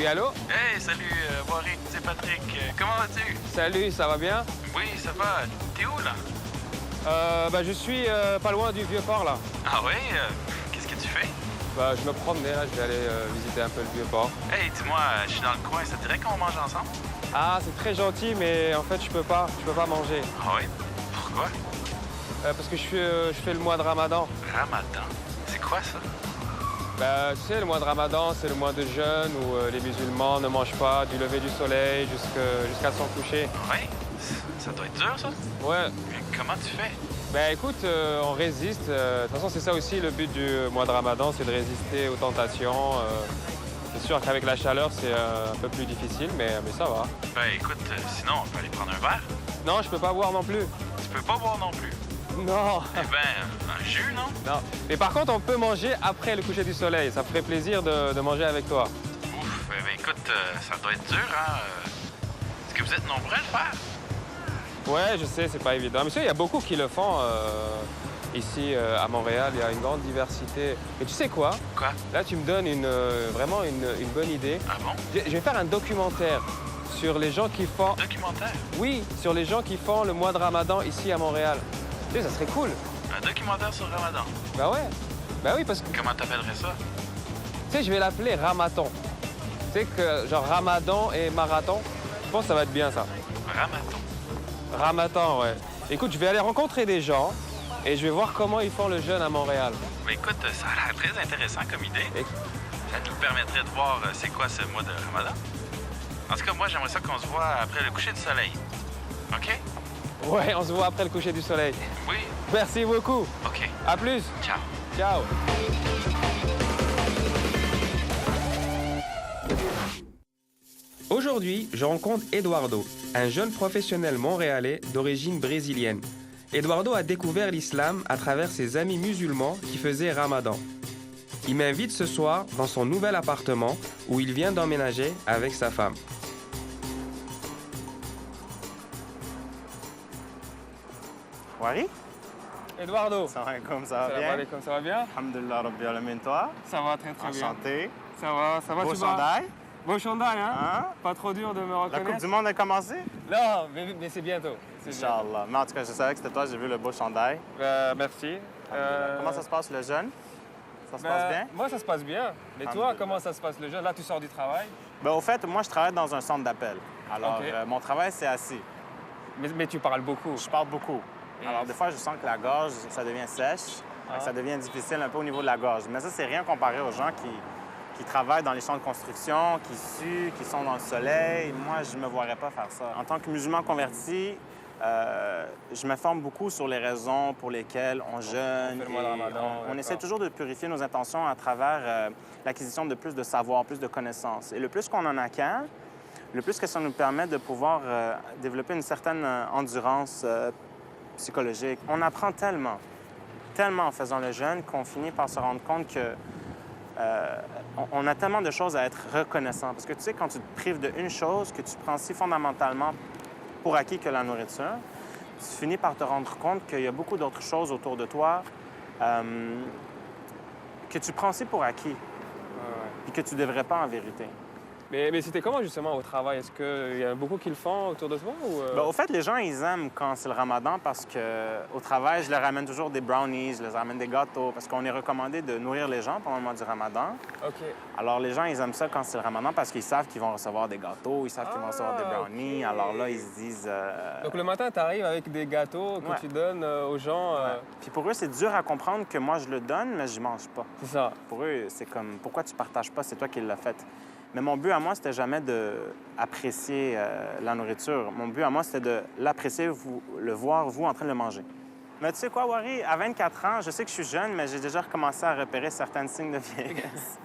Oui, allô? Hey, salut, Warwick, c'est Patrick. Comment vas-tu? Salut, ça va bien? Oui, ça va. T'es où, là? Je suis pas loin du Vieux-Port, là. Ah oui? Qu'est-ce que tu fais? Je me promenais, là, je vais aller visiter un peu le Vieux-Port. Hey, dis-moi, je suis dans le coin, ça te dirait qu'on mange ensemble? Ah, c'est très gentil, mais en fait, je peux pas manger. Ah oui? Pourquoi? Parce que je fais le mois de Ramadan. Ramadan? C'est quoi ça? Tu sais, le mois de Ramadan, c'est le mois de jeûne où les musulmans ne mangent pas du lever du soleil jusqu'à son coucher. Oui? Ça doit être dur, ça? Ouais. Mais comment tu fais? Écoute, on résiste. De toute façon, c'est ça aussi le but du mois de Ramadan, c'est de résister aux tentations. C'est sûr qu'avec la chaleur, c'est un peu plus difficile, mais ça va. Écoute, sinon, on peut aller prendre un verre. Non, je peux pas boire non plus. Tu peux pas boire non plus. Non. Un jus, non? Non. Mais par contre, on peut manger après le coucher du soleil. Ça me ferait plaisir de manger avec toi. Ouf, écoute, ça doit être dur, hein? Est-ce que vous êtes nombreux à le faire? Ouais, je sais, c'est pas évident. Mais tu sais, il y a beaucoup qui le font ici à Montréal. Il y a une grande diversité. Et tu sais quoi? Quoi? Là, tu me donnes vraiment une bonne idée. Ah bon? Je vais faire un documentaire sur les gens qui font... Documentaire? Oui, sur les gens qui font le mois de Ramadan ici à Montréal. Tu sais, ça serait cool. Un documentaire sur Ramadan? Bah ouais. Bah oui, parce que... Comment t'appellerais ça? Tu sais, je vais l'appeler Ramadan. Tu sais que genre Ramadan et marathon, je pense que ça va être bien ça. Ramadan? Ramadan, ouais. Écoute, je vais aller rencontrer des gens et je vais voir comment ils font le jeûne à Montréal. Mais écoute, ça a l'air très intéressant comme idée. Ça nous permettrait de voir c'est quoi ce mois de Ramadan. En tout cas, moi, j'aimerais ça qu'on se voit après le coucher du soleil. OK? Ouais, on se voit après le coucher du soleil. Oui. Merci beaucoup. OK. À plus. Ciao. Ciao. Aujourd'hui, je rencontre Eduardo, un jeune professionnel montréalais d'origine brésilienne. Eduardo a découvert l'islam à travers ses amis musulmans qui faisaient Ramadan. Il m'invite ce soir dans son nouvel appartement où il vient d'emménager avec sa femme. Wari? Eduardo. Salam alaikum, ça va Salam bien? alaikum, ça va bien? Alhamdulillah, Rabbi alamin, toi? Ça va très bien. Enchanté. Ça va, Beau tu vas? chandail. Beau chandail, hein? Hein? Pas trop dur de me La reconnaître? Coupe du Monde a commencé? Non, mais c'est bientôt. C'est bientôt. Inch'Allah. Mais en tout cas, je savais que c'était toi, j'ai vu le beau chandail. Merci. Comment ça se passe le jeûne? Ça se passe bien? Moi, ça se passe bien. Mais toi, Alhamdulillah. comment ça se passe le jeûne? Là, tu sors du travail. Au fait, moi, je travaille dans un centre d'appel. Alors, OK. mon travail, c'est assis. Mais tu parles beaucoup. Je parle beaucoup. Alors, des fois, je sens que la gorge, ça devient sèche. Ah. Ça devient difficile un peu au niveau de la gorge. Mais ça, c'est rien comparé aux gens qui travaillent dans les champs de construction, qui suent, qui sont dans le soleil. Moi, je ne me verrais pas faire ça. En tant que musulman converti, je m'informe beaucoup sur les raisons pour lesquelles on jeûne. fait le mois de Ramadan, On d'accord. essaie toujours de purifier nos intentions à travers l'acquisition de plus de savoir, plus de connaissances. Et le plus qu'on en acquiert, le plus que ça nous permet de pouvoir développer une certaine endurance psychologique. On apprend tellement en faisant le jeûne qu'on finit par se rendre compte que on a tellement de choses à être reconnaissant. Parce que tu sais, quand tu te prives d'une chose que tu prends si fondamentalement pour acquis que la nourriture, tu finis par te rendre compte qu'il y a beaucoup d'autres choses autour de toi que tu prends aussi pour acquis et que tu ne devrais pas en vérité. Mais c'était comment justement au travail? Est-ce qu'il y a beaucoup qui le font autour de toi? Ou Au fait, les gens, ils aiment quand c'est le ramadan parce qu'au travail, je leur ramène toujours des brownies, je leur ramène des gâteaux parce qu'on est recommandé de nourrir les gens pendant le mois du ramadan. OK. Alors, les gens, ils aiment ça quand c'est le ramadan parce qu'ils savent qu'ils vont recevoir des gâteaux, ils savent qu'ils vont recevoir des brownies. OK. Alors là, ils se disent... Donc le matin, tu arrives avec des gâteaux que Ouais. tu donnes aux gens. ouais. Puis pour eux, c'est dur à comprendre que moi, je le donne, mais je mange pas. C'est ça. Pour eux, c'est comme, pourquoi tu partages pas? C'est toi qui l'as fait. Mais mon but à moi, c'était jamais d'apprécier la nourriture. Mon but à moi, c'était de l'apprécier, le voir, vous, en train de le manger. Mais tu sais quoi, Wari, à 24 ans, je sais que je suis jeune, mais j'ai déjà recommencé à repérer certains signes de vieillesse.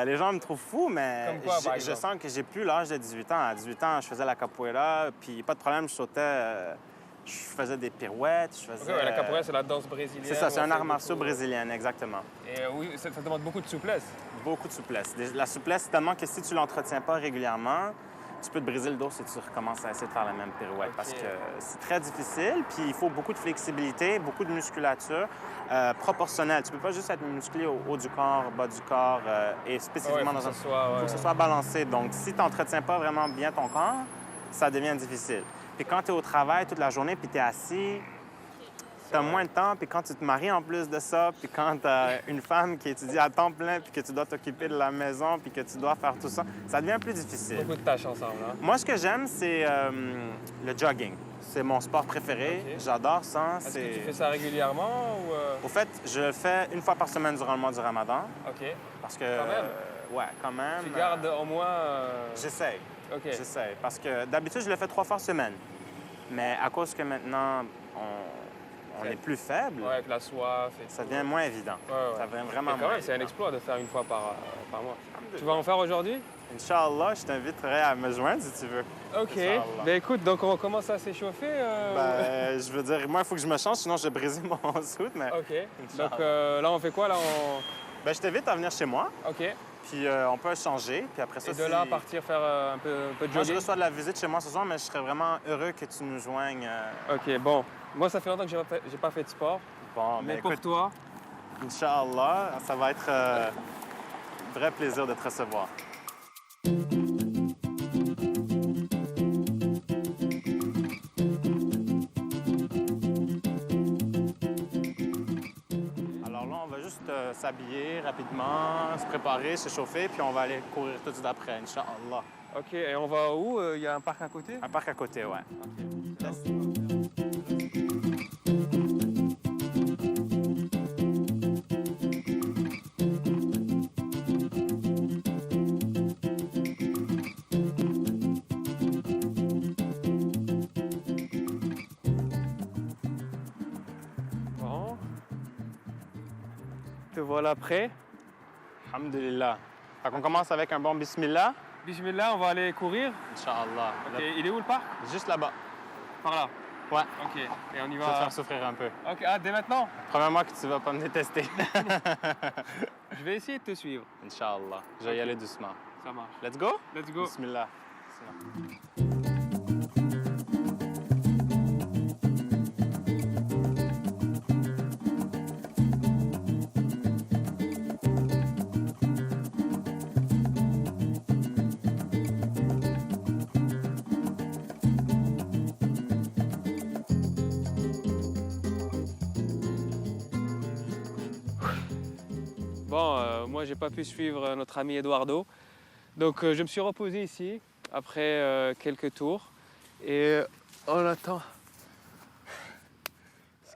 Les gens me trouvent fou, mais Comme quoi, par je exemple? sens que j'ai plus l'âge de 18 ans. À 18 ans, je faisais la capoeira, puis pas de problème, je sautais, je faisais des pirouettes, je faisais... OK, la capoeira, c'est la danse brésilienne. C'est ça, c'est où on un fait art martial beaucoup, brésilien, exactement. Et oui, ça demande beaucoup de souplesse. Beaucoup de souplesse. La souplesse, c'est tellement que si tu l'entretiens pas régulièrement, tu peux te briser le dos si tu recommences à essayer de faire la même pirouette. OK. Parce que c'est très difficile, puis il faut beaucoup de flexibilité, beaucoup de musculature proportionnelle. Tu peux pas juste être musclé au haut du corps, bas du corps et spécifiquement faut dans un... que ce soit, faut que ce soit balancé. Donc, si tu n'entretiens pas vraiment bien ton corps, ça devient difficile. Puis quand tu es au travail toute la journée, puis tu es assis, tu as moins de temps, puis quand tu te maries en plus de ça, puis quand tu as une femme qui étudie à temps plein, puis que tu dois t'occuper de la maison, puis que tu dois faire tout ça, ça devient plus difficile. Beaucoup de tâches ensemble, hein? Moi, ce que j'aime, c'est le jogging. C'est mon sport préféré. OK. J'adore ça. Est-ce que tu fais ça régulièrement ou... Au fait, je le fais une fois par semaine durant le mois du Ramadan. OK. Parce que... Quand même? Ouais, quand même. Tu gardes au moins... J'essaie. OK. J'essaie. Parce que d'habitude, je le fais 3 fois semaine. Mais à cause que maintenant, on est plus faible, Ouais, avec la soif et ça tout. devient moins évident. Ouais. Ça devient Mais vraiment quand moins même, c'est un évident. exploit de faire une fois par mois. Tu vas en faire aujourd'hui? Inch'Allah, je t'inviterai à me joindre si tu veux. OK. Inch'Allah. Ben écoute, donc on commence à s'échauffer. Je veux dire, moi, il faut que je me change, sinon je vais briser mon soute. Mais... OK. Inch'Allah. Donc là, on fait quoi? Là, Je t'invite à venir chez moi, OK. puis on peut échanger. Puis après ça, Et de là, partir faire un peu de Moi, je jogging? reçois de la visite chez moi ce soir, mais je serais vraiment heureux que tu nous joignes. OK, bon. Moi, ça fait longtemps que j'ai pas fait de sport. Bon, Mais mais pour écoute, toi, Inch'Allah, ça va être un vrai plaisir de te recevoir. Alors là, on va juste s'habiller rapidement, se préparer, se chauffer, puis on va aller courir tout de suite après, Inch'Allah. OK. Et on va où? Il y a un parc à côté? Un parc à côté, ouais. Bon. Te voilà prêt. Alhamdulillah. Fait qu'on commence avec un bon bismillah, Bismillah, on va aller courir. Inch'Allah. OK. Il est où le parc? Juste là-bas. Par là. Ouais. OK. Et on y Je vais te va. faire souffrir un peu. OK. Ah, dès maintenant? Promets-moi que tu vas pas me détester. Je vais essayer de te suivre. Inch'Allah. Je vais y Ok. aller doucement. Ça marche. Let's go? Let's go. Bismillah. Bon, moi, j'ai pas pu suivre notre ami Eduardo. Donc, je me suis reposé ici après quelques tours. Et on attend.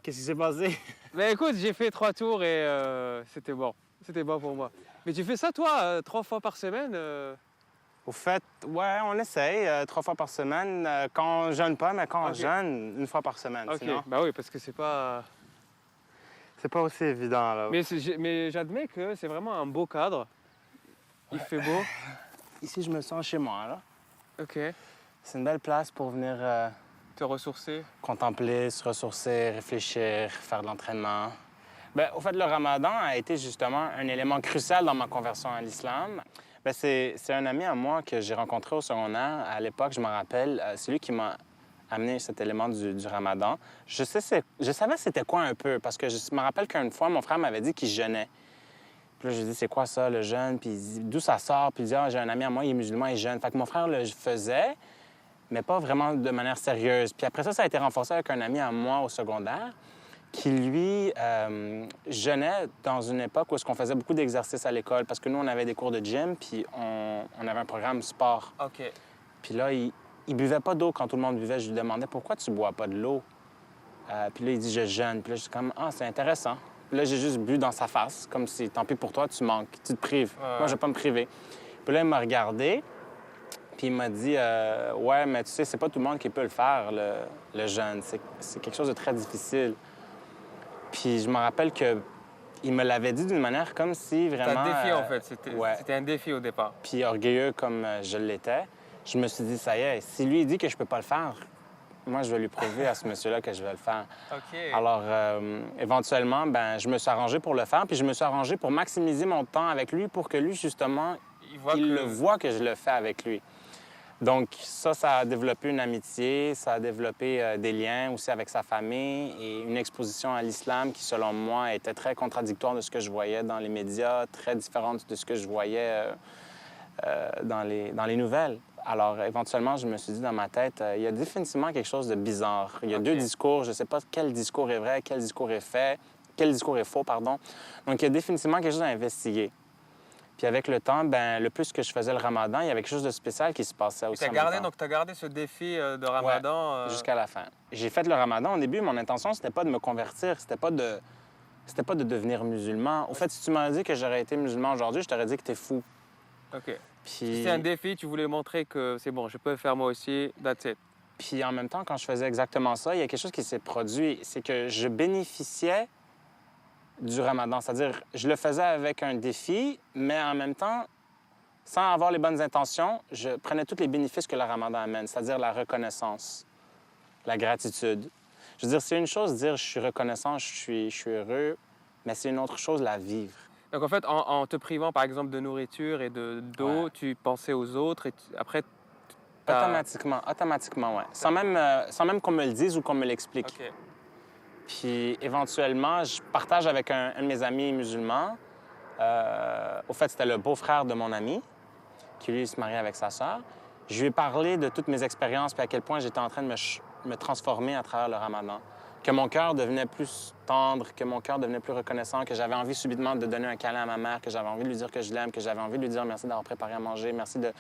Qu'est-ce qui s'est passé? Mais écoute, j'ai fait 3 tours et c'était bon. C'était bon pour moi. Mais tu fais ça, toi, 3 fois par semaine? Au fait, ouais, on essaye 3 fois par semaine. Quand on jeûne pas, mais quand on Ok. jeûne, 1 fois par semaine. OK. Sinon, Bah oui, parce que c'est pas... c'est pas aussi évident, là. Mais j'admets que c'est vraiment un beau cadre. Il fait beau. Ici, je me sens chez moi, là. OK. C'est une belle place pour venir Te ressourcer. contempler, se ressourcer, réfléchir, faire de l'entraînement. Bien, au fait, le ramadan a été justement un élément crucial dans ma conversion à l'islam. Bien, c'est un ami à moi que j'ai rencontré au secondaire. À l'époque, je me rappelle, c'est lui qui m'a amené cet élément du ramadan. Je savais c'était quoi un peu, parce que je me rappelle qu'une fois, mon frère m'avait dit qu'il jeûnait. Puis là, je lui ai dit, c'est quoi ça, le jeûne? Puis il dit, d'où ça sort? Puis il dit, ah, j'ai un ami à moi, il est musulman, il jeûne. Fait que mon frère le faisait, mais pas vraiment de manière sérieuse. Puis après ça a été renforcé avec un ami à moi au secondaire qui, lui, jeûnait dans une époque où est-ce qu'on faisait beaucoup d'exercices à l'école parce que nous, on avait des cours de gym, puis on avait un programme sport. OK. Puis là, il buvait pas d'eau quand tout le monde buvait. Je lui demandais, pourquoi tu bois pas de l'eau? Puis là, il dit, je jeûne. Puis là, je suis comme, ah, c'est intéressant. Puis là, j'ai juste bu dans sa face, comme si, tant pis pour toi, tu manques, tu te prives. Moi, je vais pas me priver. Puis là, il m'a regardé, puis il m'a dit, ouais, mais tu sais, c'est pas tout le monde qui peut le faire, le jeûne. C'est quelque chose de très difficile. Puis je me rappelle que il me l'avait dit d'une manière comme si C'est vraiment... un défi, en fait. ouais. C'était un défi au départ. Puis orgueilleux comme je l'étais, je me suis dit, ça y est, si lui il dit que je peux pas le faire, moi, je vais lui prouver à ce monsieur-là que je vais le faire. OK. Alors, éventuellement, ben, je me suis arrangé pour le faire, puis je me suis arrangé pour maximiser mon temps avec lui pour que lui, justement, il voit il que... le voit que je le fais avec lui. Donc ça a développé une amitié, ça a développé des liens aussi avec sa famille et une exposition à l'islam qui, selon moi, était très contradictoire de ce que je voyais dans les médias, très différente de ce que je voyais dans les nouvelles. Alors, éventuellement, je me suis dit dans ma tête, il y a définitivement quelque chose de bizarre. Il y a deux discours, je ne sais pas quel discours est vrai, quel discours est quel discours est faux, pardon. Donc, il y a définitivement quelque chose à investiguer. Puis avec le temps, le plus que je faisais le ramadan, il y avait quelque chose de spécial qui se passait aussi. Tu as gardé ce défi de ramadan? Jusqu'à la fin. J'ai fait le ramadan au début, mon intention, c'était pas de me convertir, c'était pas de devenir musulman. Au fait, si tu m'avais dit que j'aurais été musulman aujourd'hui, je t'aurais dit que t'es fou. OK. Puis... C'était un défi, tu voulais montrer que c'est bon, je peux le faire moi aussi, that's it. Puis en même temps, quand je faisais exactement ça, il y a quelque chose qui s'est produit, c'est que je bénéficiais du ramadan. C'est-à-dire, je le faisais avec un défi, mais en même temps, sans avoir les bonnes intentions, je prenais tous les bénéfices que le ramadan amène, c'est-à-dire la reconnaissance, la gratitude. Je veux dire, c'est une chose de dire je suis reconnaissant, je suis heureux, mais c'est une autre chose la vivre. Donc en fait, en te privant par exemple de nourriture et d'eau, tu pensais aux autres et après... Automatiquement, oui. Sans même qu'on me le dise ou qu'on me l'explique. OK. Puis éventuellement, je partage avec un de mes amis musulmans. Au fait, c'était le beau-frère de mon ami, qui lui se mariait avec sa sœur. Je lui ai parlé de toutes mes expériences puis à quel point j'étais en train de me transformer à travers le ramadan. Que mon cœur devenait plus tendre, que mon cœur devenait plus reconnaissant, que j'avais envie subitement de donner un câlin à ma mère, que j'avais envie de lui dire que je l'aime, que j'avais envie de lui dire merci d'avoir préparé à manger, merci de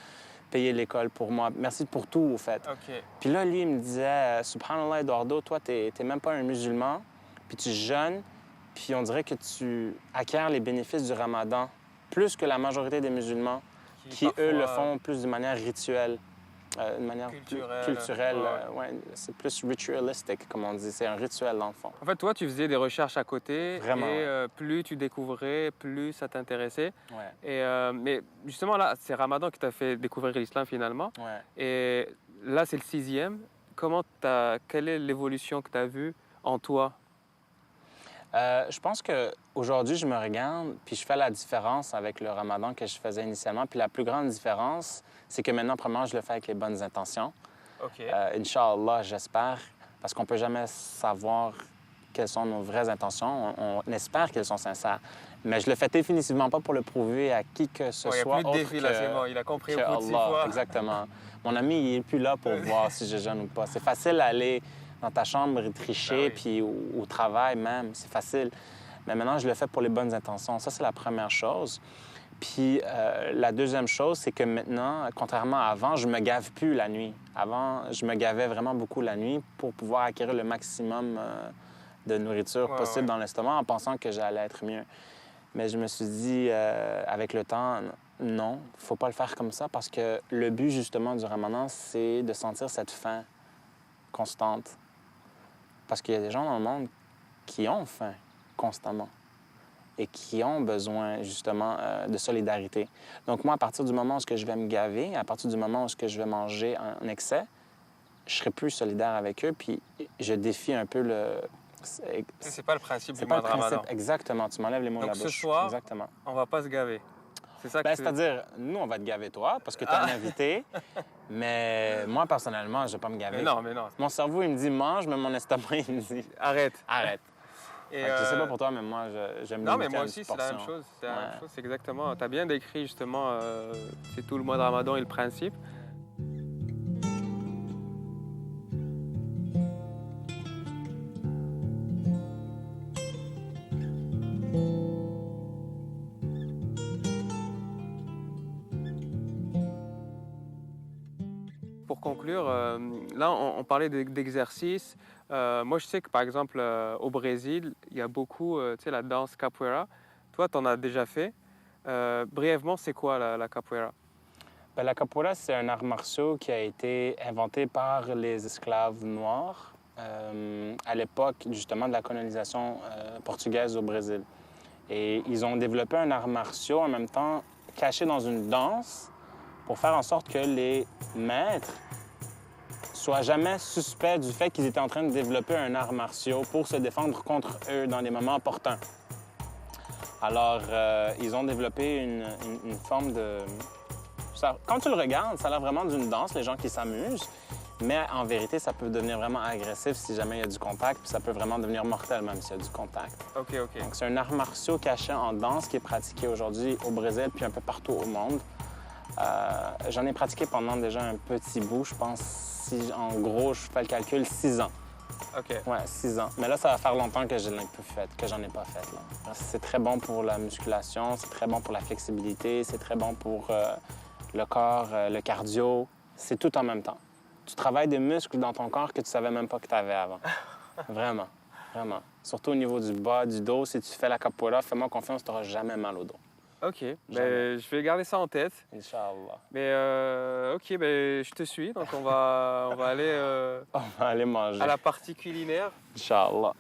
payer l'école pour moi, merci pour tout, au fait. OK. Puis là, lui, il me disait, Subhanallah, Eduardo, toi, t'es même pas un musulman, puis tu jeûnes, puis on dirait que tu acquiers les bénéfices du ramadan plus que la majorité des musulmans qui parfois, eux, le font plus d'une manière rituelle. De manière culturelle. Ouais, c'est plus ritualistic, comme on dit. C'est un rituel, dans le fond. En fait, toi, tu faisais des recherches à côté. Vraiment, et plus tu découvrais, plus ça t'intéressait. Ouais. Et, mais justement, là, c'est Ramadan qui t'a fait découvrir l'islam finalement. Ouais. Et là, c'est le 6e. Quelle est l'évolution que tu as vue en toi? Je pense qu'aujourd'hui, je me regarde puis je fais la différence avec le ramadan que je faisais initialement. Puis la plus grande différence, c'est que maintenant, premièrement, je le fais avec les bonnes intentions. OK. Inch'Allah, j'espère, parce qu'on ne peut jamais savoir quelles sont nos vraies intentions. On espère qu'elles sont sincères. Mais je le fais définitivement pas pour le prouver à qui que ce soit. Il n'y a plus de défi, là, c'est bon. Il a compris au bout de 6 fois. Exactement. Mon ami, il n'est plus là pour voir si je jeûne ou pas. C'est facile d'aller dans ta chambre et tricher, puis au travail même. C'est facile. Mais maintenant, je le fais pour les bonnes intentions. Ça, c'est la première chose. Puis la deuxième chose, c'est que maintenant, contrairement à avant, je me gave plus la nuit. Avant, je me gavais vraiment beaucoup la nuit pour pouvoir acquérir le maximum de nourriture possible dans l'estomac en pensant que j'allais être mieux. Mais je me suis dit, avec le temps, non, il ne faut pas le faire comme ça parce que le but, justement, du ramadan, c'est de sentir cette faim constante. Parce qu'il y a des gens dans le monde qui ont faim constamment et qui ont besoin, justement, de solidarité. Donc, moi, à partir du moment où je vais me gaver, à partir du moment où je vais manger en excès, je serai plus solidaire avec eux, puis je défie un peu le... C'est pas le principe du mois de Ramadan. Exactement, tu m'enlèves les mots de la bouche. Donc, ce soir, exactement. On va pas se gaver. C'est ça que c'est-à-dire, nous, on va te gaver toi, parce que tu es un invité, mais moi, personnellement, je vais pas me gaver. Mais non. Mon cerveau, il me dit mange, mais mon estomac, il me dit arrête. Et je sais pas pour toi, mais moi, j'aime bien. Non, mais moi aussi, c'est la même chose. C'est exactement. Tu as bien décrit, justement, c'est tout le mois de Ramadan et le principe. Pour conclure, là, on parlait d'exercice. Moi, je sais que, par exemple, au Brésil, il y a beaucoup, tu sais, la danse capoeira. Toi, tu en as déjà fait. Brièvement, c'est quoi la capoeira? La capoeira, c'est un art martial qui a été inventé par les esclaves noirs à l'époque, justement, de la colonisation portugaise au Brésil. Et ils ont développé un art martial en même temps caché dans une danse pour faire en sorte que les maîtres soient jamais suspects du fait qu'ils étaient en train de développer un art martial pour se défendre contre eux dans des moments opportuns. Alors, ils ont développé une forme de... Quand tu le regardes, ça a l'air vraiment d'une danse, les gens qui s'amusent. Mais en vérité, ça peut devenir vraiment agressif si jamais il y a du contact, puis ça peut vraiment devenir mortel même s'il y a du contact. Ok, ok. Donc, c'est un art martial caché en danse qui est pratiqué aujourd'hui au Brésil puis un peu partout au monde. J'en ai pratiqué pendant déjà un petit bout, je pense, si en gros, je fais le calcul, 6 ans. Ok. Ouais, 6 ans. Mais là, ça va faire longtemps que je l'ai plus fait, que j'en ai pas fait. Là. C'est très bon pour la musculation, c'est très bon pour la flexibilité, c'est très bon pour le corps, le cardio. C'est tout en même temps. Tu travailles des muscles dans ton corps que tu savais même pas que tu avais avant. Vraiment, vraiment. Surtout au niveau du bas, du dos. Si tu fais la capoeira, fais-moi confiance, tu n'auras jamais mal au dos. Ok, ben, je vais garder ça en tête. Inch'Allah. Mais ok, ben, je te suis. Donc on va aller On va aller manger. à la partie culinaire. Inch'Allah.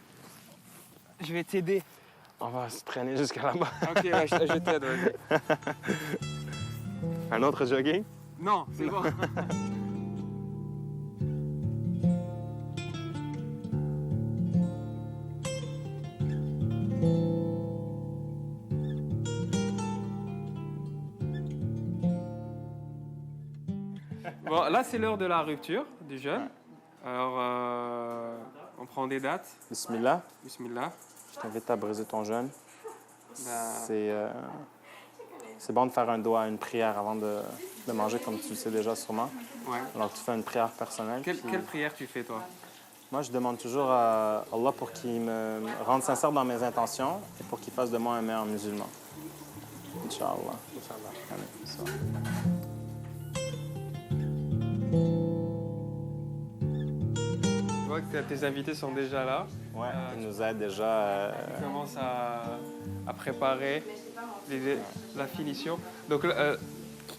Je vais t'aider. On va se traîner jusqu'à là-bas. Ok, ouais, je t'aide. Vas-y. Un autre jogging? Non, c'est bon. Bon, là, c'est l'heure de la rupture du jeûne. Alors, on prend des dates. Bismillah. Bismillah. Je t'invite à briser ton jeûne. Ben, C'est bon de faire un doigt, une prière avant de manger, comme tu le sais déjà sûrement. ouais. Alors, tu fais une prière personnelle. Quelle prière tu fais, toi? Moi, je demande toujours à Allah pour qu'il me rende sincère dans mes intentions et pour qu'il fasse de moi un meilleur musulman. Inch'Allah. Amen. Ça. Je vois que tes invités sont déjà là. Ouais, il nous aide déjà. Ils commencent à préparer la finition. Donc,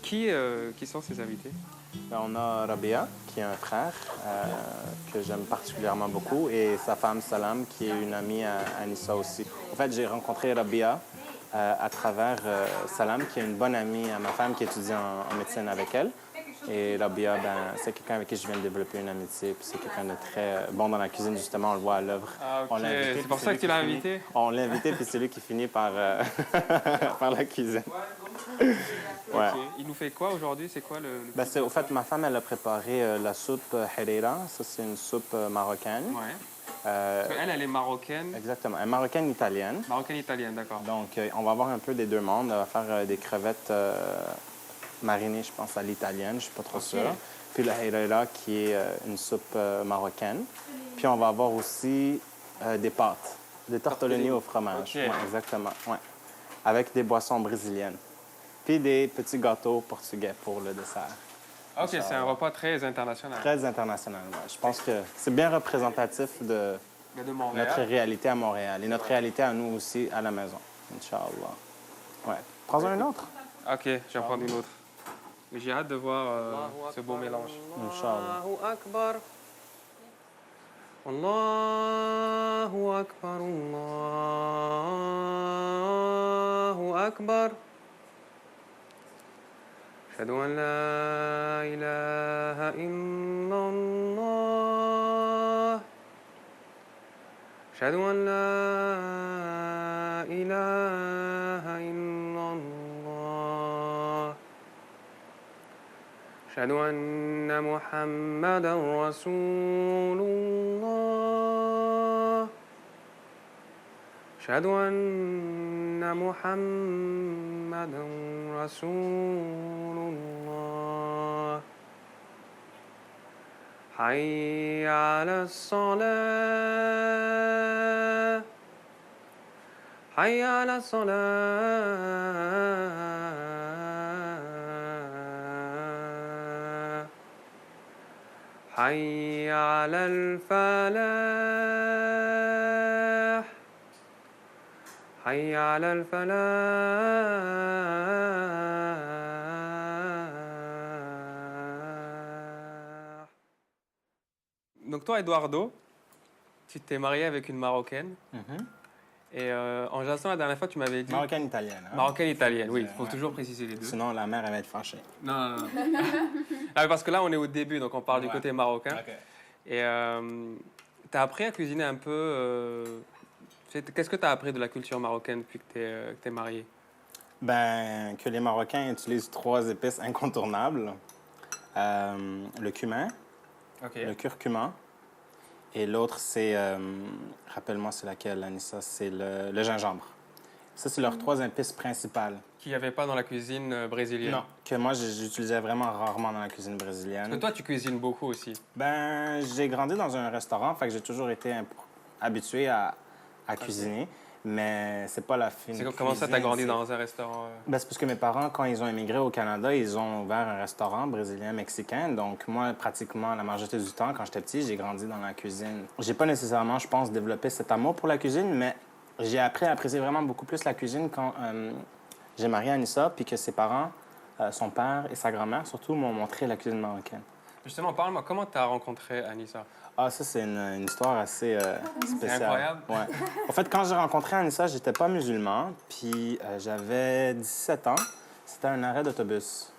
qui sont ces invités? On a Rabia, qui est un frère que j'aime particulièrement beaucoup, et sa femme Salam, qui est une amie à Anissa aussi. En fait, j'ai rencontré Rabia à travers Salam, qui est une bonne amie à ma femme qui étudie en médecine avec elle. Et Rabia, c'est quelqu'un avec qui je viens de développer une amitié. Puis c'est quelqu'un de très bon dans la cuisine, justement, on le voit à l'œuvre. Ah, ok. On l'a invité, C'est pour puis ça que tu l'as lui qui invité? finit- On l'a invité, puis c'est lui qui finit par, par la cuisine. Ouais. Ok. Il nous fait quoi aujourd'hui? C'est quoi le... Au fait, ma femme, elle a préparé la soupe Herrera. Ça, c'est une soupe marocaine. Ouais. Euh, Parce qu'elle, elle est marocaine. exactement. Elle est marocaine-italienne. Marocaine-italienne, d'accord. Donc, on va avoir un peu des deux mondes. On va faire des crevettes marinées, je pense, à l'italienne. Je ne suis pas trop Ok. sûr. Puis le Herrera, qui est une soupe marocaine. Puis on va avoir aussi des pâtes, des tortellini au fromage. Ok. Ouais, exactement. Ouais. Avec des boissons brésiliennes. Puis des petits gâteaux portugais pour le dessert. Ok, c'est un repas très international. Très international, ouais. Je pense que c'est bien représentatif de Mais de Montréal. notre réalité à Montréal et notre réalité à nous aussi à la maison. Inch'Allah. Ouais. Prends un autre. Ok, je vais en prendre une autre. Mais j'ai hâte de voir ce beau mélange. Inch'Allah. Allahu Akbar. Allahu Akbar. Allahu Akbar. أشهد أن لا إله إلا الله أشهد أن لا إله إلا الله أشهد أن محمدا رسول الله أشهد أن محمدا رسول الله حي على الصلاة حي على الصلاة حي على الفلاح حي على الفلاح. Donc toi, Eduardo, tu t'es marié avec une Marocaine. Et en jasant la dernière fois, tu m'avais dit... Marocaine-italienne. Hein? Marocaine-italienne, oui. Il faut Ouais. toujours préciser les deux. Sinon, la mère, elle va être fâchée. Non, non, non. Ah, mais parce que là, on est au début, donc on parle du Ouais. côté marocain. OK. Et tu as appris à cuisiner un peu... Qu'est-ce que tu as appris de la culture marocaine depuis que tu es marié? Ben, que les Marocains utilisent 3 épices incontournables. Le cumin, OK. le curcuma, et l'autre, c'est... rappelle-moi, c'est laquelle, Anissa? C'est le gingembre. Ça, c'est leurs 3 épices principales. Qu'il n'y avait pas dans la cuisine brésilienne. Non, que moi, j'utilisais vraiment rarement dans la cuisine Parce brésilienne. que toi, tu cuisines beaucoup aussi. Ben, j'ai grandi dans un restaurant, fait que j'ai toujours été habitué à cuisiner, mais c'est pas la fine Comment ça, cuisine, t'as grandi c'est- dans un restaurant? Ben, c'est parce que mes parents, quand ils ont émigré au Canada, ils ont ouvert un restaurant brésilien-mexicain. Donc, moi, pratiquement, la majorité du temps, quand j'étais petit, j'ai grandi dans la cuisine. J'ai pas nécessairement, je pense, développé cet amour pour la cuisine, mais j'ai appris à apprécier vraiment beaucoup plus la cuisine quand j'ai marié Anissa, puis que ses parents, son père et sa grand-mère, surtout, m'ont montré la cuisine marocaine. Justement, parle-moi, comment t'as rencontré Anissa? Ah, ça, c'est une histoire assez spéciale. incroyable. Ouais. En fait, quand j'ai rencontré Anissa, j'étais pas musulman, puis j'avais 17 ans. C'était un arrêt d'autobus.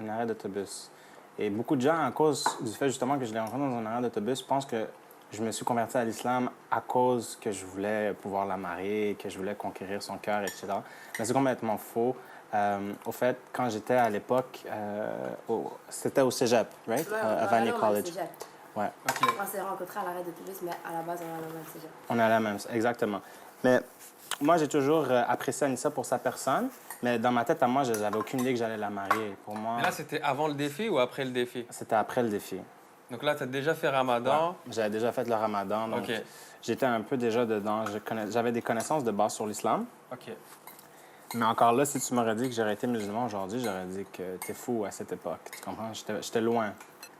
Un arrêt d'autobus. Et beaucoup de gens, à cause du fait justement que je l'ai rencontré dans un arrêt d'autobus, pensent que je me suis converti à l'islam à cause que je voulais pouvoir la marier, que je voulais conquérir son cœur, etc. Mais c'est complètement faux. Au fait, quand j'étais à l'époque, c'était au cégep, right? Ouais, À Vanier College. Ouais. OK. On s'est rencontrés à l'arrêt d'autobus, mais à la base, on a le même cégep. On est à la même, exactement. Mais moi, j'ai toujours apprécié Anissa pour sa personne, mais dans ma tête, à moi, je n'avais aucune idée que j'allais la marier. Pour moi, Mais là, c'était avant le défi ou après le défi? c'était après le défi. Donc là, tu as déjà fait Ramadan. Ouais. J'avais déjà fait le ramadan, donc OK. j'étais un peu déjà dedans. J'avais des connaissances de base sur l'islam. OK. Mais encore là, si tu m'aurais dit que j'aurais été musulman aujourd'hui, j'aurais dit que t'es fou à cette époque. Tu comprends? J'étais loin.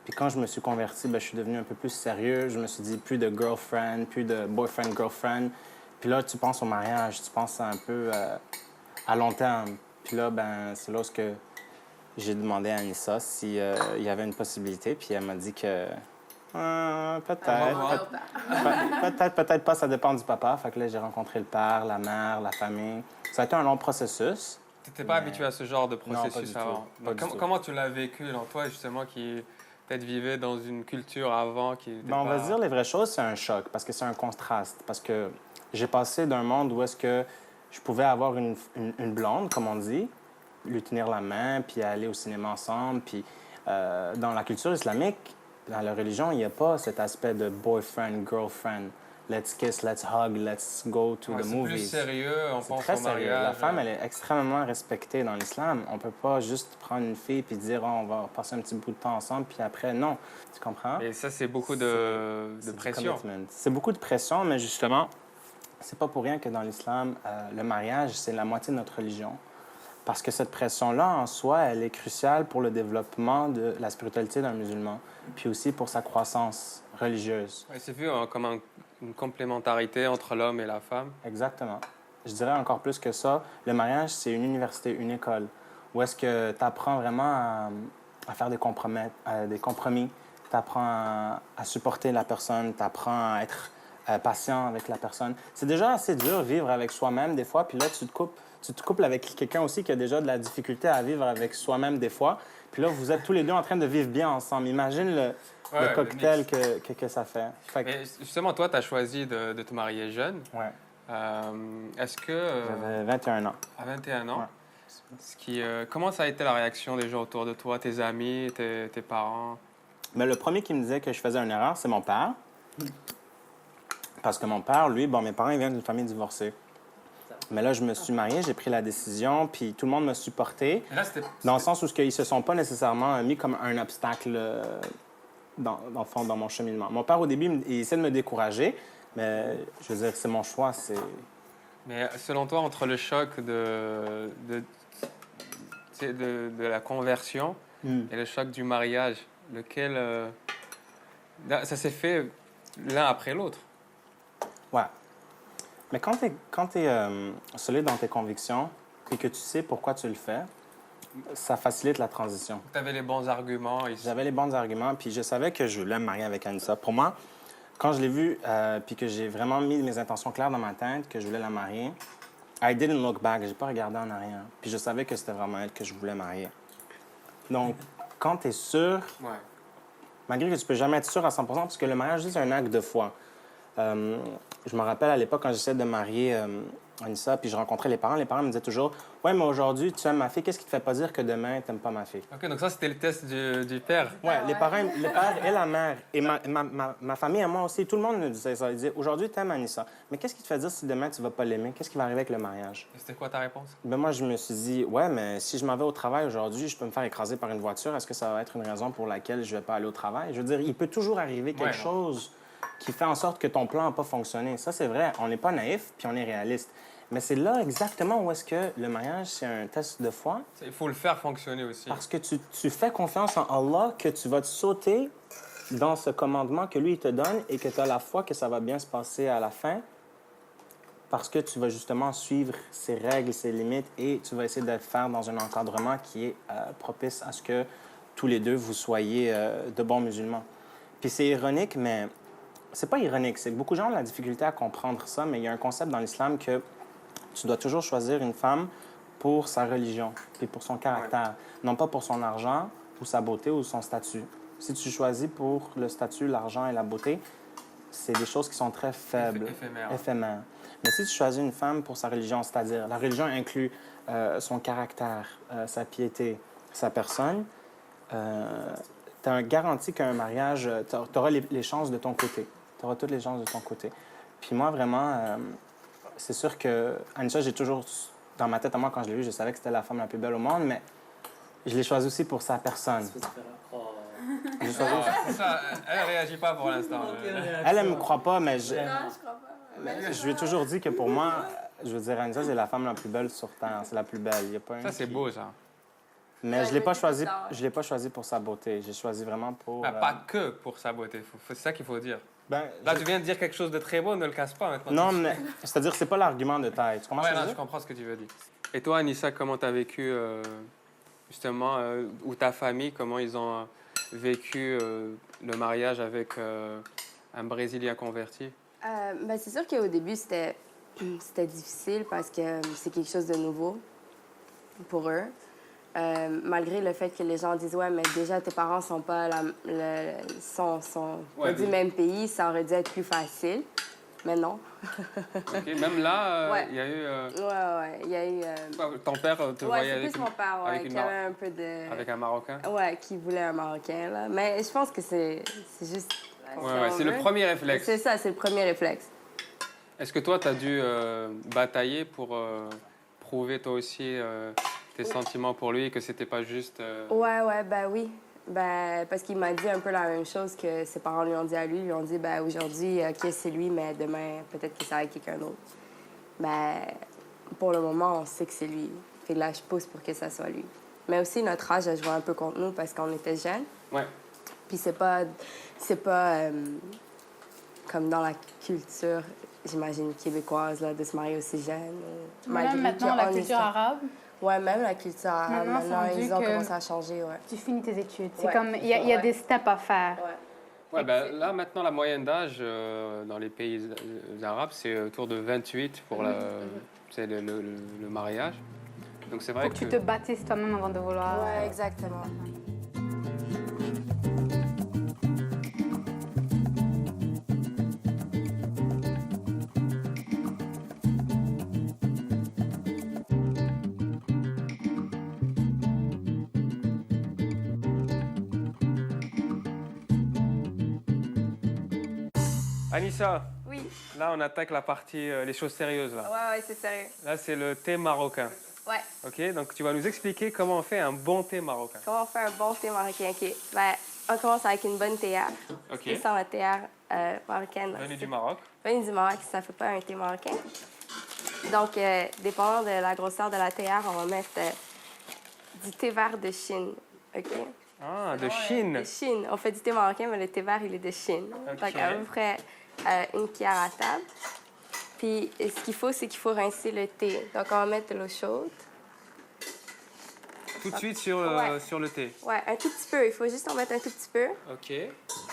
Puis quand je me suis converti, ben, je suis devenu un peu plus sérieux. Je me suis dit plus de girlfriend, plus de boyfriend-girlfriend. Puis là, tu penses au mariage, tu penses un peu à long terme. Puis là, ben, c'est là que j'ai demandé à Anissa s'il y avait une possibilité. Puis elle m'a dit que peut-être, peut-être pas, ça dépend du papa. Fait que là, j'ai rencontré le père, la mère, la famille. Ça a été un long processus. Tu n'étais pas habitué à ce genre de Non, pas processus du avant. tout. Pas Donc, du tout. comment tu l'as vécu, dans toi, justement, qui peut-être vivait dans une culture avant qui était Ben, on va pas... se dire les vraies choses, c'est un choc parce que c'est un contraste. Parce que j'ai passé d'un monde où est-ce que je pouvais avoir une blonde, comme on dit, lui tenir la main, puis aller au cinéma ensemble. Puis dans la culture islamique, dans la religion, il n'y a pas cet aspect de boyfriend, girlfriend. Let's kiss, let's hug, let's go to Ouais, the c'est movies. plus sérieux, on C'est pense très au sérieux. mariage. La femme, elle est extrêmement respectée dans l'islam. On peut pas juste prendre une fille puis dire, oh, on va passer un petit bout de temps ensemble, puis après, non. Tu comprends? Et ça, c'est beaucoup de C'est du pression. commitment. C'est beaucoup de pression, mais justement, c'est pas pour rien que dans l'islam, le mariage, c'est la moitié de notre religion. Parce que cette pression-là, en soi, elle est cruciale pour le développement de la spiritualité d'un musulman, puis aussi pour sa croissance religieuse. Ouais, c'est vu comme une complémentarité entre l'homme et la femme. Exactement. Je dirais encore plus que ça, le mariage, c'est une université, une école, où est-ce que tu apprends vraiment à faire des compromis, tu apprends à supporter la personne, tu apprends à être patient avec la personne. C'est déjà assez dur vivre avec soi-même des fois, puis là, tu te couples avec quelqu'un aussi qui a déjà de la difficulté à vivre avec soi-même des fois. Puis là, vous êtes tous les deux en train de vivre bien ensemble. Imagine le Ouais, cocktail le que ça fait. Fait que- Mais justement, toi, tu as choisi de te marier jeune. Ouais. Est-ce que, J'avais 21 ans. à 21 ans, Ouais. comment ça a été la réaction des gens autour de toi, tes amis, tes parents? Mais le premier qui me disait que je faisais une erreur, c'est mon père. Parce que mon père, lui, bon, mes parents, ils viennent d'une famille divorcée. Mais là, je me suis marié, j'ai pris la décision, puis tout le monde m'a supporté. Et là, c'était... Dans le sens où ils se sont pas nécessairement mis comme un obstacle dans le fond, dans mon cheminement. Mon père, au début, il essaie de me décourager, mais je veux dire, c'est mon choix, c'est... Mais selon toi, entre le choc de la conversion et le choc du mariage, lequel... Ça s'est fait l'un après l'autre. Ouais. Mais quand tu es solide dans tes convictions et que tu sais pourquoi tu le fais, ça facilite la transition. Tu avais les bons arguments. J'avais les bons arguments, puis je savais que je voulais me marier avec Anissa. Pour moi, quand je l'ai vue, puis que j'ai vraiment mis mes intentions claires dans ma tête, que je voulais la marier, I didn't look back. J'ai pas regardé en arrière. Puis je savais que c'était vraiment elle que je voulais marier. Donc, quand tu es sûr, Ouais. malgré que tu peux jamais être sûr à 100 parce que le mariage, c'est un acte de foi. Je me rappelle à l'époque, quand j'essayais de marier Anissa, puis je rencontrais les parents. Les parents me disaient toujours « Ouais, mais aujourd'hui, tu aimes ma fille. Qu'est-ce qui te fait pas dire que demain, tu n'aimes pas ma fille? » Ok, donc ça, c'était le test du père. Ouais, les parents, le père et la mère, et ma famille et moi aussi, tout le monde nous disait ça. Ils disaient « Aujourd'hui, tu aimes Anissa. Mais qu'est-ce qui te fait dire si demain, tu vas pas l'aimer? Qu'est-ce qui va arriver avec le mariage? » Et c'était quoi ta réponse? Ben moi, je me suis dit, ouais, mais si je m'en vais au travail aujourd'hui, je peux me faire écraser par une voiture. Est-ce que ça va être une raison pour laquelle je vais pas aller au travail? Je veux dire, il peut toujours arriver quelque chose qui fait en sorte que ton plan n'a pas fonctionné. Ça, c'est vrai. On n'est pas naïf, puis on est réaliste. Mais c'est là exactement où est-ce que le mariage, c'est un test de foi. Il faut le faire fonctionner aussi. Parce que tu fais confiance en Allah que tu vas te sauter dans ce commandement que lui, il te donne et que tu as la foi que ça va bien se passer à la fin. Parce que tu vas justement suivre ses règles, ses limites et tu vas essayer de le faire dans un encadrement qui est propice à ce que tous les deux, vous soyez de bons musulmans. Puis c'est ironique, mais c'est pas ironique. C'est que beaucoup de gens ont de la difficulté à comprendre ça, mais il y a un concept dans l'islam que tu dois toujours choisir une femme pour sa religion et pour son caractère, non pas pour son argent ou sa beauté ou son statut. Si tu choisis pour le statut, l'argent et la beauté, c'est des choses qui sont très faibles, éphémères. Mais si tu choisis une femme pour sa religion, c'est-à-dire la religion inclut son caractère, sa piété, sa personne, tu as garanti qu'un mariage, tu auras les chances de ton côté. Tu auras toutes les chances de ton côté. Puis moi, vraiment, c'est sûr que Anissa, j'ai toujours, dans ma tête à moi, quand je l'ai vue, je savais que c'était la femme la plus belle au monde, mais je l'ai choisie aussi pour sa personne. C'est ça, elle ne réagit pas pour l'instant. Elle ne me croit pas, mais je... Non, je crois pas. Je lui ai toujours dit que pour moi, je veux dire, Anissa, c'est la femme la plus belle sur Terre. C'est la plus belle. Il y a pas Ça, c'est beau, ça. Mais je ne l'ai pas choisi pour sa beauté. J'ai choisi vraiment pour... Pas que pour sa beauté. C'est ça qu'il faut dire. Ben, Là, tu viens de dire quelque chose de très beau, ne le casse pas maintenant. Non, mais c'est-à-dire, c'est pas l'argument de taille. Tu comprends ce que je veux je dire? comprends ce que tu veux dire. Et toi, Anissa, comment tu as vécu, justement, ou ta famille, comment ils ont vécu le mariage avec un Brésilien converti? Ben, c'est sûr qu'au début, c'était difficile parce que c'est quelque chose de nouveau pour eux. Malgré le fait que les gens disent ouais, mais déjà tes parents sont pas pas du même pays, ça aurait dû être plus facile. Mais non. OK. Même là, il y a eu. Il y a eu. Ton père te voyait c'est plus mon père, qui avait un peu de. Avec un Marocain? Ouais, qui voulait un Marocain, là. Mais je pense que c'est juste. C'est le premier réflexe. C'est ça, c'est le premier réflexe. Est-ce que toi, tu as dû batailler pour prouver toi aussi tes sentiments pour lui et que c'était pas juste... Oui. Ben, parce qu'il m'a dit un peu la même chose que ses parents lui ont dit à lui. Ils lui ont dit, ben, aujourd'hui, OK, c'est lui, mais demain, peut-être que ça va être quelqu'un d'autre. Ben, pour le moment, on sait que c'est lui. Fait que là, je pousse pour que ça soit lui. Mais aussi, notre âge a joué un peu contre nous parce qu'on était jeunes. Ouais. Puis c'est pas comme dans la culture, j'imagine, québécoise, là, de se marier aussi jeune. Même maintenant, la culture arabe. Ouais, même la culture arabe. Maintenant ils ont commencé à changer, Tu finis tes études. C'est comme, il y a des steps à faire. Ouais, ben, là, maintenant, la moyenne d'âge dans les pays arabes, c'est autour de 28 pour le mariage. Donc c'est vrai Faut que tu te bâtisses toi-même avant de vouloir... Ouais, exactement. Anissa, Oui. là, on attaque la partie, les choses sérieuses. Là, Ouais, c'est sérieux. là c'est le thé marocain. Ouais. OK, donc tu vas nous expliquer comment on fait un bon thé marocain. Comment on fait un bon thé marocain? OK. Ben, on commence avec une bonne théière. OK. Qui sent la théière marocaine. Venu du Maroc. Venue du Maroc, ça fait pas un thé marocain. Donc, dépendant de la grosseur de la théière, on va mettre du thé vert de Chine. OK? Ah, de Chine. De Chine. On fait du thé marocain, mais le thé vert, il est de Chine. OK. Donc, à peu près une cuillère à table. Puis, ce qu'il faut, c'est qu'il faut rincer le thé. Donc, on va mettre de l'eau chaude. Tout de suite sur le thé. Ouais, un tout petit peu. Il faut juste en mettre un tout petit peu. OK.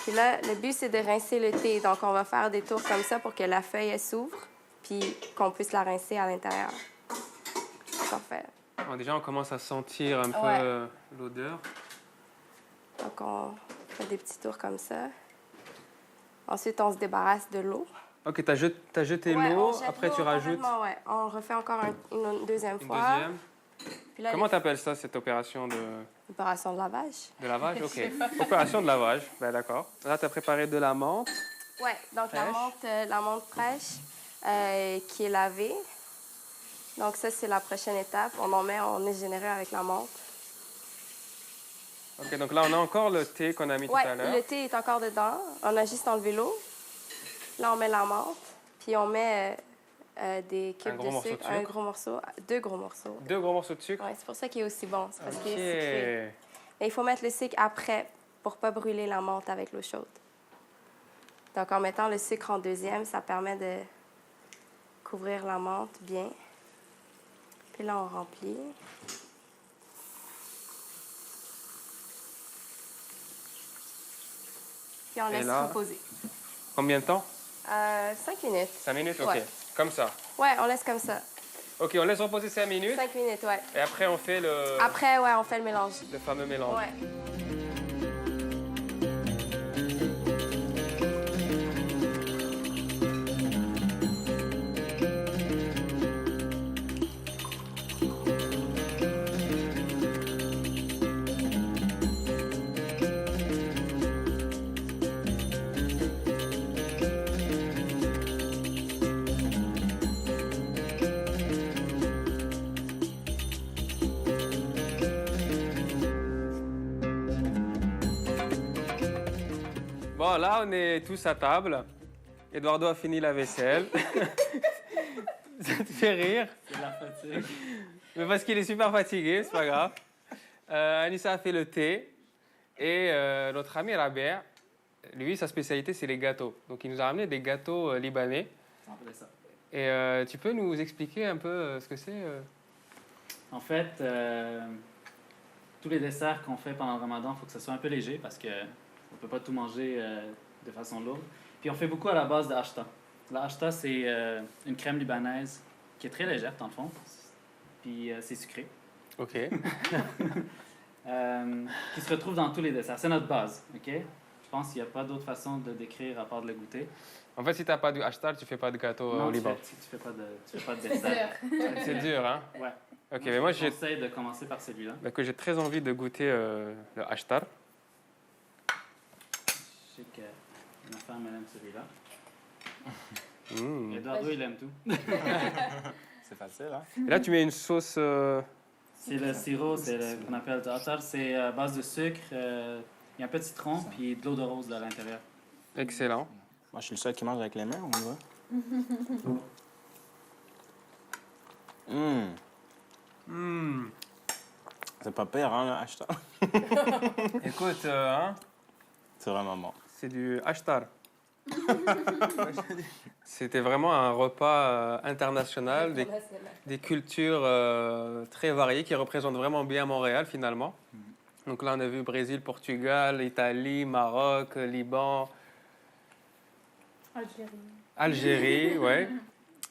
Puis là, le but, c'est de rincer le thé. Donc, on va faire des tours comme ça pour que la feuille, elle s'ouvre, puis qu'on puisse la rincer à l'intérieur. Parfait. Bon, déjà, on commence à sentir un peu l'odeur. Donc, on fait des petits tours comme ça. Ensuite, on se débarrasse de l'eau. Ok, t'as jeté Ouais, l'eau, on jette après l'eau tu rajoutes complètement, ouais. On refait encore une deuxième une fois. deuxième. Puis là, Comment t'appelles ça, cette opération opération de lavage. de lavage? Ok. Opération de lavage, ben d'accord. Là, t'as préparé de la menthe. Ouais, donc la menthe fraîche qui est lavée. Donc ça, c'est la prochaine étape. On est généreux avec la menthe. Ok, donc là, on a encore le thé qu'on a mis tout à l'heure. Le thé est encore dedans. On a juste enlevé l'eau. Là, on met la menthe. Puis on met des cubes de sucre. Un gros morceau. 2 gros morceaux. 2 gros morceaux de sucre? Oui, c'est pour ça qu'il est aussi bon. C'est parce qu'il est Ok. sucré. Mais il faut mettre le sucre après pour ne pas brûler la menthe avec l'eau chaude. Donc, en mettant le sucre en deuxième, ça permet de couvrir la menthe bien. Puis là, on remplit. Puis on laisse reposer. Combien de temps? 5 minutes. 5 minutes, ok. Ouais. Comme ça. Ouais, on laisse comme ça. Ok, on laisse reposer 5 minutes. 5 minutes, ouais. Et après, on fait Après, ouais, on fait le mélange. le fameux mélange. Ouais. Bon, là, on est tous à table. Eduardo a fini la vaisselle. Ça te fait rire? C'est la fatigue. Mais parce qu'il est super fatigué, c'est pas grave. Anissa a fait le thé. Et notre ami Rabia, lui, sa spécialité, c'est les gâteaux. Donc, il nous a ramené des gâteaux libanais. C'est un peu ça. Et tu peux nous expliquer un peu ce que c'est En fait, tous les desserts qu'on fait pendant le ramadan, il faut que ça soit un peu léger parce qu'on ne peut pas tout manger de façon lourde. Puis on fait beaucoup à la base de ashta. La ashta, c'est une crème libanaise qui est très légère, dans le fond. Puis c'est sucré. Ok. Qui se retrouve dans tous les desserts. C'est notre base, OK? Je pense qu'il n'y a pas d'autre façon de décrire à part de le goûter. En fait, si tu n'as pas de ashtar, tu fais pas de gâteau Non, au Liban. tu fais pas de dessert. C'est dur, hein? Ouais. Ok, mais moi, je conseille de commencer par celui-là. j'ai très envie de goûter le ashtar. Je sais que ma femme, elle aime celui-là. Mmh. Eduardo, il aime tout. C'est facile, hein? Et là, tu mets une sauce... C'est le sirop, qu'on appelle le atar. C'est à base de sucre, il y a un peu de citron, puis de l'eau de rose à l'intérieur. Excellent. Moi, je suis le seul qui mange avec les mains, on y va? C'est pas pire, hein, le ashtar? Écoute, hein, C'est vraiment bon. c'est du ashtar. C'était vraiment un repas international, des cultures très variées qui représentent vraiment bien Montréal, finalement. Donc là, on a vu Brésil, Portugal, Italie, Maroc, Liban, Algérie, ouais.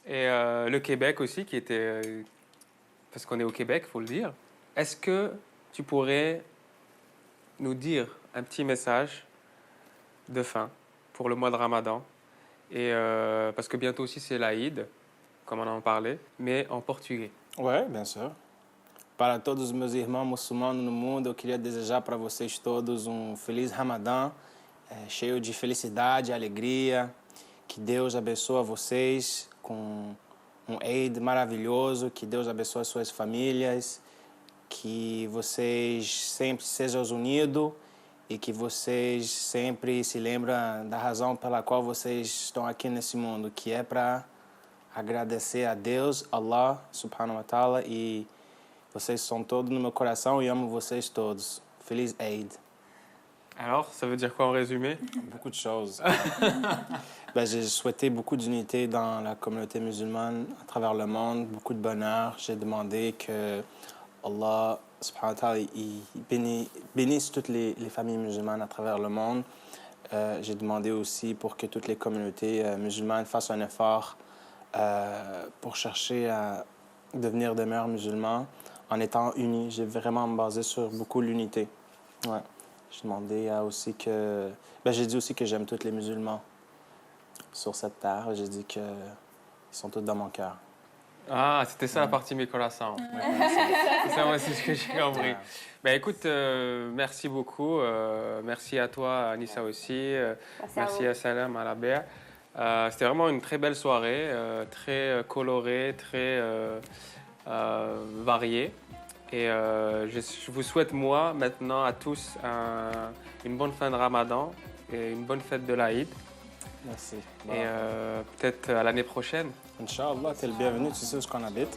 Et le Québec aussi, qui était... parce qu'on est au Québec, il faut le dire. Est-ce que tu pourrais nous dire un petit message de fin pour le mois de Ramadan? Et parce que bientôt aussi, c'est l'Aïd, comme on en parlait, mais en portugais. Ouais, bien sûr. Para todos os meus irmãos muçulmanos no mundo, eu queria desejar para vocês todos feliz Ramadã, cheio de felicidade e alegria. Que Deus abençoe vocês com Eid maravilhoso, que Deus abençoe suas famílias, que vocês sempre sejam unidos e que vocês sempre se lembrem da razão pela qual vocês estão aqui nesse mundo, que é para agradecer a Deus, Allah, subhanahu wa ta'ala, e vocês sont todos no meu coração e amo vocês todos. Feliz Eid. Alors, ça veut dire quoi en résumé? Beaucoup de choses. J'ai souhaité beaucoup d'unité dans la communauté musulmane à travers le monde, beaucoup de bonheur. J'ai demandé que Allah subhanahu wa ta'ala, il bénisse toutes les familles musulmanes à travers le monde. J'ai demandé aussi pour que toutes les communautés musulmanes fassent un effort pour chercher à devenir des meilleurs musulmans en étant unis. J'ai vraiment basé sur beaucoup l'unité. Ouais. J'ai demandé aussi que... j'ai dit aussi que j'aime tous les musulmans. sur cette terre. J'ai dit qu'ils sont tous dans mon cœur. Ah, c'était ça la partie mes coração. C'est ça, moi, c'est ce que j'ai compris. Ben, écoute, merci beaucoup. Merci à toi, Anissa aussi. Merci à Salam, à la Béa. C'était vraiment une très belle soirée, très colorée, très variée. Et je vous souhaite, moi, maintenant, à tous, une bonne fin de Ramadan et une bonne fête de l'Aïd. Merci. Et peut-être à l'année prochaine. Inch'Allah, t'es le bienvenu, tu sais où on habite.